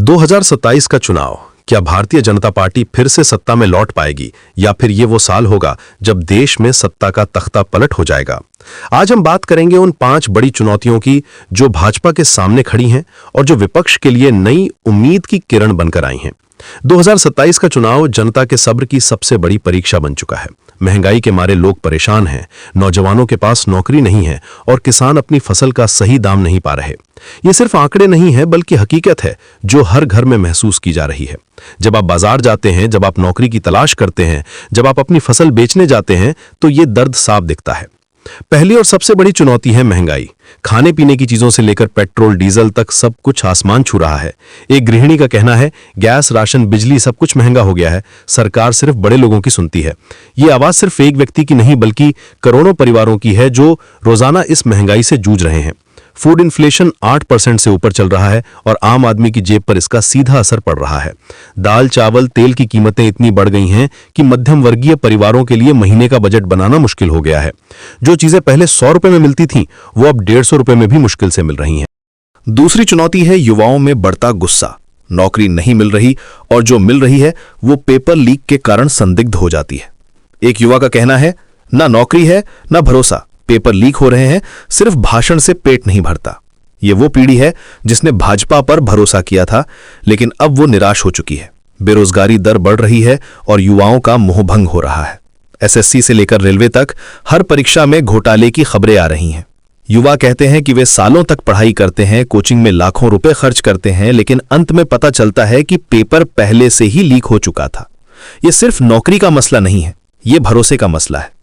2027 का चुनाव, क्या भारतीय जनता पार्टी फिर से सत्ता में लौट पाएगी या फिर ये वो साल होगा जब देश में सत्ता का तख्ता पलट हो जाएगा। आज हम बात करेंगे उन 5 बड़ी चुनौतियों की जो भाजपा के सामने खड़ी हैं और जो विपक्ष के लिए नई उम्मीद की किरण बनकर आई हैं। 2027 का चुनाव जनता के सब्र की सबसे बड़ी परीक्षा बन चुका है। महंगाई के मारे लोग परेशान हैं, नौजवानों के पास नौकरी नहीं है और किसान अपनी फसल का सही दाम नहीं पा रहे। ये सिर्फ आंकड़े नहीं है बल्कि हकीकत है जो हर घर में महसूस की जा रही है। जब आप बाजार जाते हैं, जब आप नौकरी की तलाश करते हैं, जब आप अपनी फसल बेचने जाते हैं तो ये दर्द साफ दिखता है। पहली और सबसे बड़ी चुनौती है महंगाई। खाने पीने की चीजों से लेकर पेट्रोल डीजल तक सब कुछ आसमान छू रहा है। एक गृहिणी का कहना है, गैस, राशन, बिजली सब कुछ महंगा हो गया है। सरकार सिर्फ बड़े लोगों की सुनती है। ये आवाज सिर्फ एक व्यक्ति की नहीं बल्कि करोड़ों परिवारों की है जो रोजाना इस महंगाई से जूझ रहे हैं। फूड इन्फ्लेशन 8% से ऊपर चल रहा है और आम आदमी की जेब पर इसका सीधा असर पड़ रहा है। दाल, चावल, तेल की कीमतें इतनी बढ़ गई हैं कि मध्यम वर्गीय परिवारों के लिए महीने का बजट बनाना मुश्किल हो गया है। जो चीजें पहले 100 रुपए में मिलती थीं, वो अब 150 रुपए में भी मुश्किल से मिल रही हैं। दूसरी चुनौती है युवाओं में बढ़ता गुस्सा। नौकरी नहीं मिल रही और जो मिल रही है वो पेपर लीक के कारण संदिग्ध हो जाती है। एक युवा का कहना है, ना नौकरी है ना भरोसा, पेपर लीक हो रहे हैं, सिर्फ भाषण से पेट नहीं भरता। ये वो पीढ़ी है जिसने भाजपा पर भरोसा किया था लेकिन अब वो निराश हो चुकी है। बेरोजगारी दर बढ़ रही है और युवाओं का मोहभंग हो रहा है। एसएससी से लेकर रेलवे तक हर परीक्षा में घोटाले की खबरें आ रही हैं। युवा कहते हैं कि वे सालों तक पढ़ाई करते हैं, कोचिंग में लाखों रुपए खर्च करते हैं, लेकिन अंत में पता चलता है कि पेपर पहले से ही लीक हो चुका था। यह सिर्फ नौकरी का मसला नहीं है, ये भरोसे का मसला है।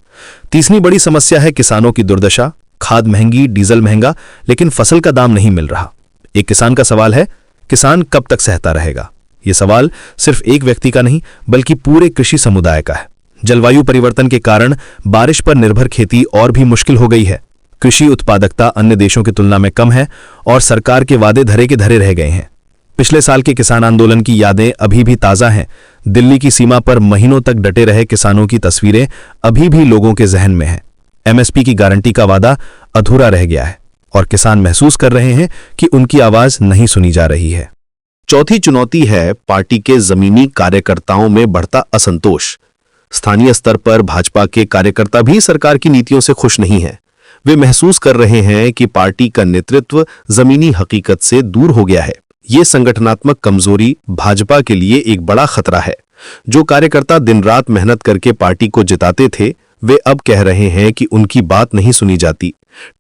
तीसरी बड़ी समस्या है किसानों की दुर्दशा। खाद महंगी, डीजल महंगा, लेकिन फसल का दाम नहीं मिल रहा। एक किसान का सवाल है, किसान कब तक सहता रहेगा? यह सवाल सिर्फ एक व्यक्ति का नहीं बल्कि पूरे कृषि समुदाय का है। जलवायु परिवर्तन के कारण बारिश पर निर्भर खेती और भी मुश्किल हो गई है। कृषि उत्पादकता अन्य देशों की तुलना में कम है और सरकार के वादे धरे के धरे रह गए हैं। पिछले साल के किसान आंदोलन की यादें अभी भी ताजा हैं। दिल्ली की सीमा पर महीनों तक डटे रहे किसानों की तस्वीरें अभी भी लोगों के जहन में हैं। एमएसपी की गारंटी का वादा अधूरा रह गया है और किसान महसूस कर रहे हैं कि उनकी आवाज नहीं सुनी जा रही है। चौथी चुनौती है पार्टी के जमीनी कार्यकर्ताओं में बढ़ता असंतोष। स्थानीय स्तर पर भाजपा के कार्यकर्ता भी सरकार की नीतियों से खुश नहीं हैं। वे महसूस कर रहे हैं कि पार्टी का नेतृत्व जमीनी हकीकत से दूर हो गया है। ये संगठनात्मक कमजोरी भाजपा के लिए एक बड़ा खतरा है। जो कार्यकर्ता दिन रात मेहनत करके पार्टी को जिताते थे, वे अब कह रहे हैं कि उनकी बात नहीं सुनी जाती।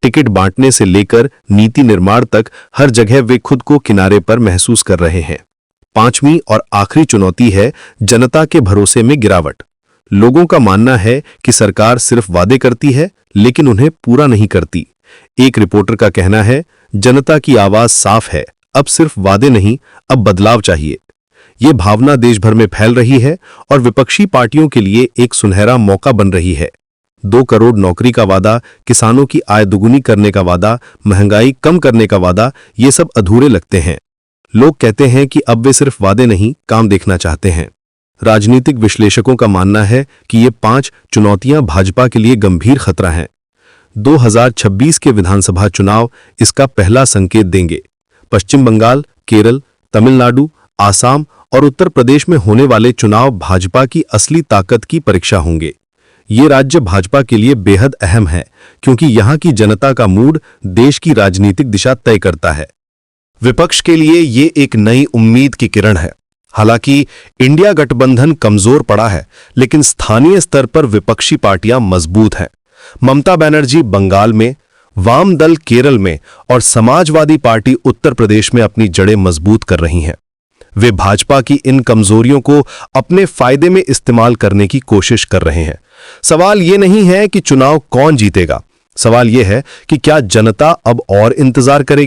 टिकट बांटने से लेकर नीति निर्माण तक हर जगह वे खुद को किनारे पर महसूस कर रहे हैं। पांचवी और आखिरी चुनौती है जनता के भरोसे में गिरावट। लोगों का मानना है कि सरकार सिर्फ वादे करती है लेकिन उन्हें पूरा नहीं करती। एक रिपोर्टर का कहना है, जनता की आवाज साफ है, अब सिर्फ वादे नहीं, अब बदलाव चाहिए। ये भावना देश भर में फैल रही है और विपक्षी पार्टियों के लिए एक सुनहरा मौका बन रही है। 2 करोड़ नौकरी का वादा, किसानों की आय दुगुनी करने का वादा, महंगाई कम करने का वादा, ये सब अधूरे लगते हैं। लोग कहते हैं कि अब वे सिर्फ वादे नहीं, काम देखना चाहते हैं। राजनीतिक विश्लेषकों का मानना है कि ये 5 चुनौतियां भाजपा के लिए गंभीर खतरा हैं। 2026 के विधानसभा चुनाव इसका पहला संकेत देंगे। पश्चिम बंगाल, केरल, तमिलनाडु, आसाम और उत्तर प्रदेश में होने वाले चुनाव भाजपा की असली ताकत की परीक्षा होंगे। ये राज्य भाजपा के लिए बेहद अहम है क्योंकि यहां की जनता का मूड देश की राजनीतिक दिशा तय करता है। विपक्ष के लिए ये एक नई उम्मीद की किरण है। हालांकि इंडिया गठबंधन कमजोर पड़ा है लेकिन स्थानीय स्तर पर विपक्षी पार्टियां मजबूत हैं। ममता बनर्जी बंगाल में, वाम दल केरल में और समाजवादी पार्टी उत्तर प्रदेश में अपनी जड़ें मजबूत कर रही हैं। वे भाजपा की इन कमजोरियों को अपने फायदे में इस्तेमाल करने की कोशिश कर रहे हैं। सवाल ये नहीं है कि चुनाव कौन जीतेगा, सवाल यह है कि क्या जनता अब और इंतजार करेगी।